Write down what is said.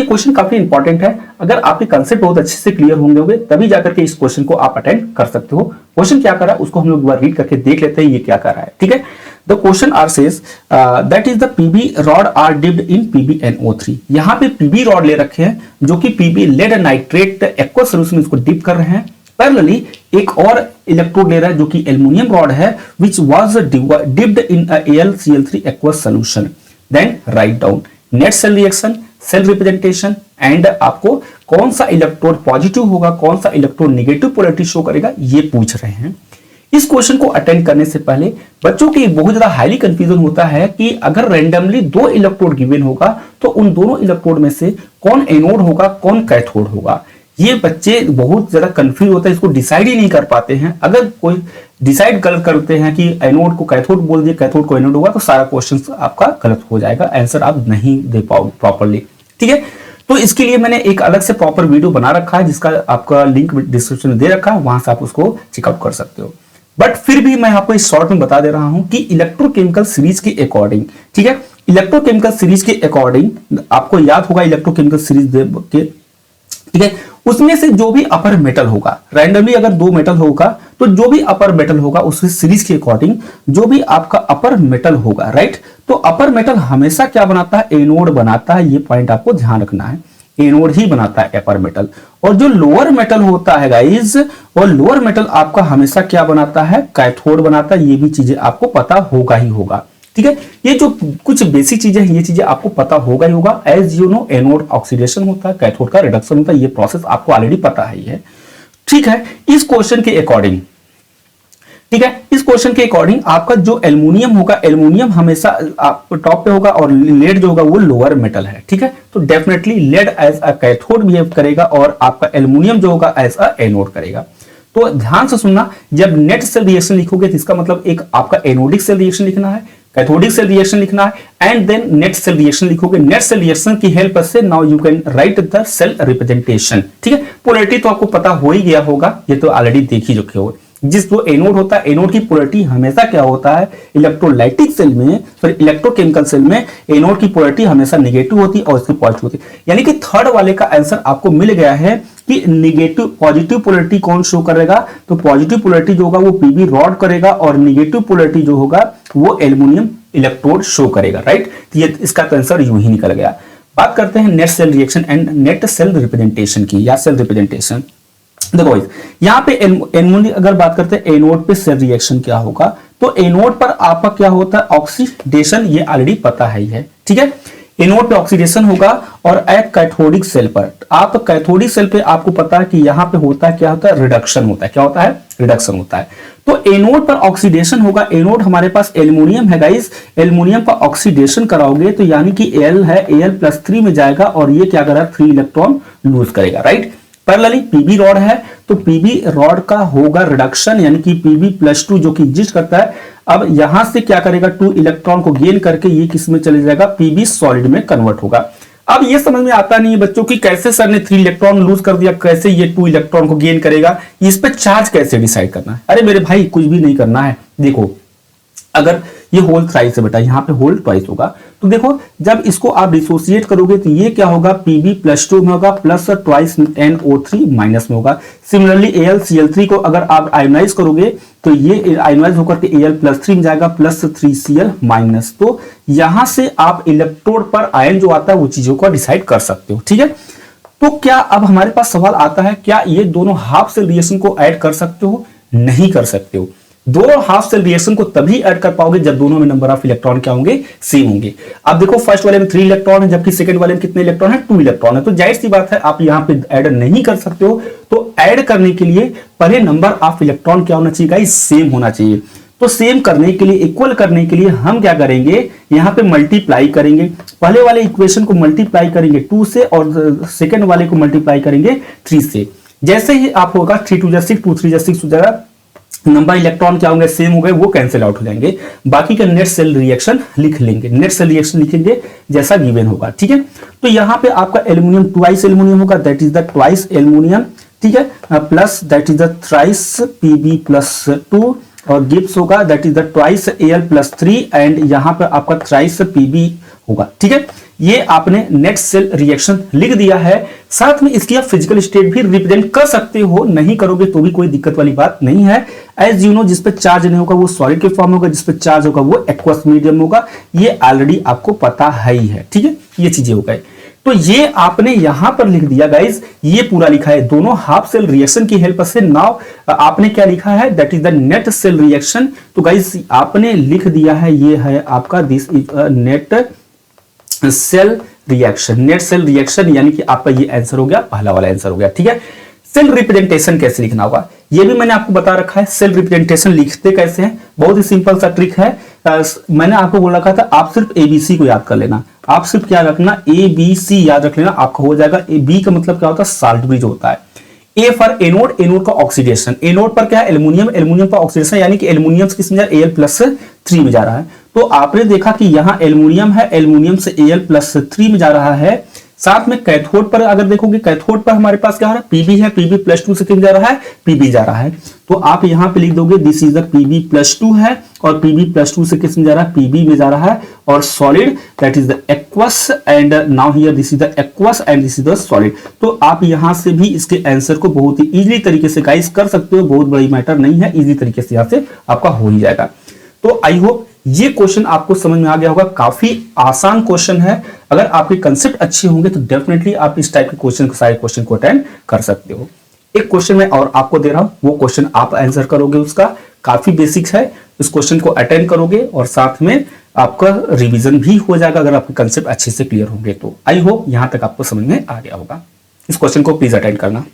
Question काफी important है। अगर आपके कंसेप्ट बहुत अच्छे से क्लियर होंगे तभी जाकर के इस क्वेश्चन को आप अटेंड कर सकते हो। क्वेश्चन क्या कर रहा है उसको हम लोग एक बार रीड करके देख लेते हैं ये क्या कर रहा है। ठीक है, the question are says that is the PB rod are dipped in PbNO3। यहाँ पे पीबी रॉड ले रखे हैं जो कि PB lead nitrate aqua solution में इसको डिप कर रहे हैं। पैरेलली एक और इलेक्ट्रोड ले रहा है जो कि एल्युमिनियम रॉड है which was dipped in AlCl3 aqua solution. Then write down net cell reaction, cell representation and आपको कौन सा इलेक्ट्रोड पॉजिटिव होगा, कौन सा इलेक्ट्रोड नेगेटिव पोलैरिटी शो करेगा ये पूछ रहे हैं। इस क्वेश्चन को अटेंड करने से पहले बच्चों की बहुत ज्यादा हाईली कंफ्यूजन होता है कि अगर रैंडमली 2 इलेक्ट्रोड गिवन होगा तो उन दोनों इलेक्ट्रोड में से कौन एनोड होगा, कौन कैथोड होगा। ये बच्चे बहुत ज्यादा कंफ्यूज होते हैं, इसको डिसाइड ही नहीं कर पाते हैं। अगर कोई डिसाइड गलत करते हैं कि एनोड को कैथोड बोल दिए, कैथोड को एनोड होगा, तो सारा क्वेश्चन आपका गलत हो जाएगा, आंसर आप नहीं दे पाओगे प्रॉपर्ली। ठीक है, तो इसके लिए मैंने एक अलग से प्रॉपर वीडियो बना रखा है जिसका आपका लिंक डिस्क्रिप्शन में दे रखा है, वहां से आप उसको चेकआउट कर सकते हो। बट फिर भी मैं आपको इस शॉर्ट में बता दे रहा हूं कि इलेक्ट्रोकेमिकल सीरीज के अकॉर्डिंग, ठीक है, इलेक्ट्रोकेमिकल सीरीज के अकॉर्डिंग आपको याद होगा इलेक्ट्रोकेमिकल सीरीज के, ठीक है, उसमें से जो भी अपर मेटल होगा, रैंडमली अगर 2 मेटल होगा तो जो भी अपर मेटल होगा उसकी सीरीज के अकॉर्डिंग जो भी आपका अपर मेटल होगा, राइट, तो अपर मेटल हमेशा क्या बनाता है, एनोड बनाता है। ये पॉइंट आपको ध्यान रखना है, एनोड ही बनाता है अपर मेटल। और जो लोअर मेटल होता है गाइस, और लोअर मेटल आपका हमेशा क्या बनाता है, कैथोड बनाता है। ये भी चीजें आपको पता होगा ही होगा। ठीक है, ये जो कुछ बेसिक चीजें हैं ये चीजें आपको पता होगा ही होगा। As you know anode oxidation होता है, कैथोड का रिडक्शन होता है, ये प्रोसेस आपको ऑलरेडी पता ही है। ठीक है, इस क्वेश्चन के अकॉर्डिंग, ठीक है, इस क्वेश्चन के अकॉर्डिंग आपका जो एल्युमिनियम होगा, एल्युमिनियम हमेशा टॉप पे होगा और लेड जो होगा वो लोअर मेटल है। ठीक है, तो definitely lead as a cathode behave करेगा और आपका एल्युमिनियम जो होगा एज अ एनोड करेगा। तो ध्यान से सुनना, जब नेट सेल रिएक्शन लिखोगे तो इसका मतलब एक आपका एनोडिक सेल रिएक्शन लिखना है, कैथोडिक सेल रिएक्शन लिखना है and then net cell reaction लिखोगे। नेट सेल रिएक्शन की हेल्प से now you can write the cell representation. ठीक है, पोलैरिटी तो आपको पता हो ही गया होगा, ये तो ऑलरेडी देख ही चुके हो। जिस जो एनोड होता है, एनोड की पोलैरिटी हमेशा क्या होता है, इलेक्ट्रोलाइटिक सेल में, सॉरी इलेक्ट्रोकेमिकल सेल में एनोड की पोलैरिटी हमेशा नेगेटिव होती है और इसकी पॉजिटिव होती है। यानी कि थर्ड वाले का आंसर आपको मिल गया है कि नेगेटिव पॉजिटिव पोलैरिटी कौन शो करेगा, तो पॉजिटिव पोलैरिटी जो होगा वो पीबी रॉड करेगा और नेगेटिव पोलैरिटी जो होगा वो एल्युमिनियम इलेक्ट्रोड शो करेगा, राइट। तो ये इसका आंसर यूं ही निकल गया। बात करते हैं net cell reaction and net cell representation की, या सेल रिप्रेजेंटेशन। देखो यहाँ पे एनोड अगर बात करते हैं एनोड पे सेल रिएक्शन क्या होगा, तो एनोड पर आपका क्या होता है, ऑक्सीडेशन, ये ऑलरेडी पता है ही है। ठीक है, एनोड पे ऑक्सीडेशन होगा और एक कैथोडिक सेल पर, आप कैथोडिक सेल पे आपको पता है कि यहाँ पे होता है क्या होता है, रिडक्शन होता है। क्या होता है, रिडक्शन होता है। तो एनोड पर ऑक्सीडेशन होगा। एनोड हमारे पास एल्युमिनियम है गाइस, एल्युमिनियम का ऑक्सीडेशन कराओगे तो यानी कि Al है, Al+3 में जाएगा और ये क्या करेगा, 3 इलेक्ट्रॉन लूज करेगा, राइट। पैरेलली पीबी रॉड है तो पीबी रॉड का होगा रिडक्शन, यानी कि Pb+2 जो कि एग्जिस्ट करता है, अब यहां से क्या करेगा, 2 इलेक्ट्रॉन को गेन करके ये किस में चले जाएगा, पीबी सॉलिड में कन्वर्ट होगा। अब ये समझ में आता नहीं है बच्चों की कैसे सर ने 3 इलेक्ट्रॉन लूज कर दिया, कैसे ये 2 इलेक्ट्रॉन को गेन करेगा, इस पे चार्ज कैसे डिसाइड करना है। अरे मेरे भाई कुछ भी नहीं करना है। देखो अगर ये होल थ्राइस है बेटा, यहाँ पे होल ट्वाइस होगा, तो देखो जब इसको आप डिसोसिएट करोगे तो ये क्या होगा, Pb+2 में होगा प्लस ट्वाइस NO3 माइनस में होगा। सिमिलरली AlCl3 को अगर आप आयोनाइज करोगे तो ये आयोनाइज होकर के Al+3 में जाएगा प्लस 3Cl माइनस। तो यहां से आप इलेक्ट्रोड पर आयन जो आता है वो चीजों को डिसाइड कर सकते हो। ठीक है, तो क्या अब हमारे पास सवाल आता है, क्या ये दोनों हाफ सेल रिएक्शन को ऐड कर सकते हो? नहीं कर सकते हो। दोनों हाफ सेल रिएक्शन को तभी ऐड कर पाओगे जब दोनों में नंबर ऑफ इलेक्ट्रॉन क्या होंगे, सेम होंगे। अब देखो फर्स्ट वाले में 3 इलेक्ट्रॉन है जबकि सेकंड वाले में कितने इलेक्ट्रॉन है, 2 इलेक्ट्रॉन है। तो जाहिर सी बात है आप यहां पे ऐड नहीं कर सकते हो। तो ऐड करने के लिए पहले नंबर ऑफ इलेक्ट्रॉन क्या होना चाहिए गाइस, सेम होना चाहिए। तो सेम करने के लिए, इक्वल करने के लिए हम क्या करेंगे, यहाँ पे मल्टीप्लाई करेंगे। पहले वाले इक्वेशन को मल्टीप्लाई करेंगे 2 से और सेकंड वाले को मल्टीप्लाई करेंगे 3 से। जैसे ही आप होगा 3 2 6 2 3 6 हो जाएगा, नंबर इलेक्ट्रॉन क्या होंगे, सेम हो गए, वो कैंसिल आउट हो जाएंगे। बाकी का नेट सेल रिएक्शन लिख लेंगे, नेट सेल रिएक्शन लिखेंगे जैसा गिवन होगा। ठीक है, तो यहाँ पे आपका एल्युमिनियम ट्वाइस एल्युमिनियम होगा, that is the twice aluminium. ठीक है, plus that is the thrice Pb+2 और गिब्स होगा that is the twice Al+3 and यहाँ पे आपका थ्राइस Pb होगा। ठीक है, ये आपने नेट सेल रिएक्शन लिख दिया है, साथ में इसकी आप फिजिकल स्टेट भी रिप्रेजेंट कर सकते हो, नहीं करोगे तो भी कोई दिक्कत वाली बात नहीं है। एज यू नो, जिस पे चार्ज नहीं होगा वो सॉलिड के फॉर्म होगा, जिस पे चार्ज होगा वो एक्वस मीडियम होगा, ये ऑलरेडी आपको पता है ही है। ठीक है, ये चीजें हो गई। तो ये आपने यहां पर लिख दिया गाइस, ये पूरा लिखा है दोनों हाफ सेल रिएक्शन की हेल्प से। नाउ आपने क्या लिखा है, that is the net cell reaction. तो गाइस आपने लिख दिया है, ये है आपका this is net cell reaction. Net cell reaction यानी कि आपका ये आंसर हो गया, पहला वाला आंसर हो गया। ठीक है, सेल रिप्रेजेंटेशन कैसे लिखना होगा ये भी मैंने आपको बता रखा है। सेल रिप्रेजेंटेशन लिखते कैसे हैं, बहुत ही सिंपल सा ट्रिक है। मैंने आपको बोल रखा था आप सिर्फ एबीसी को याद कर लेना, आप सिर्फ क्या रखना, ए बी सी याद रख लेना, आपका हो जाएगा। ए बी का मतलब क्या होता है, साल्ट ब्रिज होता है। ए फॉर एनोड, एनोड का ऑक्सीडेशन, एनोड पर क्या है, एल्युमिनियम, एल्युमिनियम का ऑक्सीडेशन यानी कि एल्युमिनियम किस में जा रहा है, Al+3 में जा रहा है। तो आपने देखा कि यहां एल्युमिनियम है, एल्युमिनियम से Al+3 में जा रहा है। साथ में कैथोड पर अगर देखोगे, कैथोड पर हमारे पास क्या हो रहा है, पीबी है, Pb+2 से किस जा रहा है, पीबी जा रहा है। तो आप यहां पे लिख दोगे दिस इज द Pb+2 है, और Pb+2 से किस में जा रहा है, पीबी में जा रहा है। और solid that is the aqueous, and now here this is the aqueous and this is the solid. तो आप यहां से भी इसके आंसर को बहुत ही इजीली तरीके से गाइस कर सकते हो, बहुत बड़ी मैटर नहीं है, इजी तरीके से यहां से आपका हो ही जाएगा। तो आई होप ये क्वेश्चन आपको समझ में आ गया होगा, काफी आसान क्वेश्चन है। अगर आपके कंसेप्ट अच्छे होंगे तो डेफिनेटली आप इस टाइप के क्वेश्चन को, सारे क्वेश्चन को अटेंड कर सकते हो। एक क्वेश्चन मैं और आपको दे रहा हूं, वो क्वेश्चन आप आंसर करोगे, उसका काफी बेसिक्स है। इस क्वेश्चन को अटेंड करोगे और साथ में आपका रिवीजन भी हो जाएगा अगर आपके कंसेप्ट अच्छे से क्लियर होंगे तो। आई होप यहां तक आपको समझ में आ गया होगा। इस क्वेश्चन को प्लीज अटेंड करना।